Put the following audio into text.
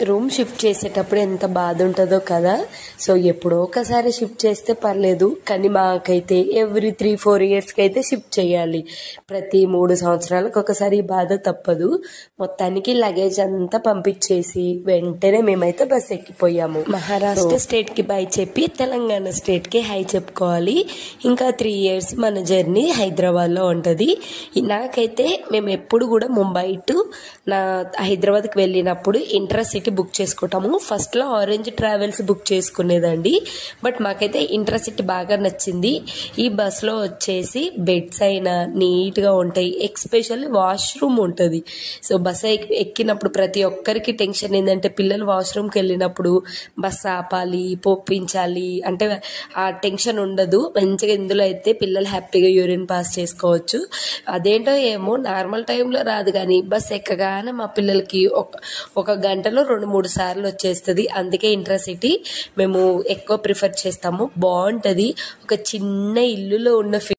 Room shift చేసేటప్పుడు ఎంత బాధ ఉంటుందో కదా. సో ఎప్పుడో ఒకసారి షిఫ్ట్ చేస్తే పర్లేదు, కానీ మాకైతే ఎవ్రీ 3-4 ఇయర్స్కి అయితే షిఫ్ట్ చేయాలి. ప్రతి 3 సంవత్సరాలకు ఒకసారి ఈ బాధ తప్పదు. మొత్తానికి లగేజ్ అంతా పంపించేసి వెంటనే మేమైతే బస్ ఎక్కిపోయాము. మహారాష్ట్ర స్టేట్ కి బై చెప్పి తెలంగాణ స్టేట్ కి హై చెప్పుకోవాలి. ఇంకా 3 ఇయర్స్ మన జర్నీ హైదరాబాద్ లో ఉంటది. నాకైతే మేము ఎప్పుడు కూడా ముంబై టు హైదరాబాద్ కి వెళ్ళినప్పుడు ఇంట్రాసిటీ బుక్ చేసుకుంటాము. ఫస్ట్ లో ఆరెంజ్ ట్రావెల్స్ బుక్ చేసుకునేదండి, బట్ మాకైతే ఇంట్రాసిటీ బాగా నచ్చింది. ఈ బస్ లో వచ్చేసి బెడ్స్ అయినా నీట్ గా ఉంటాయి, ఎక్స్పెషల్లీ వాష్రూమ్ ఉంటుంది. సో బస్ ఎక్కినప్పుడు ప్రతి ఒక్కరికి టెన్షన్ ఏంటంటే పిల్లలు వాష్రూమ్కి వెళ్ళినప్పుడు బస్ ఆపాలి, పోపించాలి అంటే ఆ టెన్షన్ ఉండదు. మంచిగా ఇందులో అయితే పిల్లలు హ్యాపీగా యూరిన్ పాస్ చేసుకోవచ్చు. అదేంటో ఏమో నార్మల్ టైంలో రాదు, కానీ బస్ ఎక్కగానే మా పిల్లలకి ఒక గంటలో 2-3 సార్లు వచ్చేస్తుంది. అందుకే ఇంట్రాసిటీ మేము ఎక్కువ ప్రిఫర్ చేస్తాము. బాగుంటది, ఒక చిన్న ఇల్లులో ఉన్న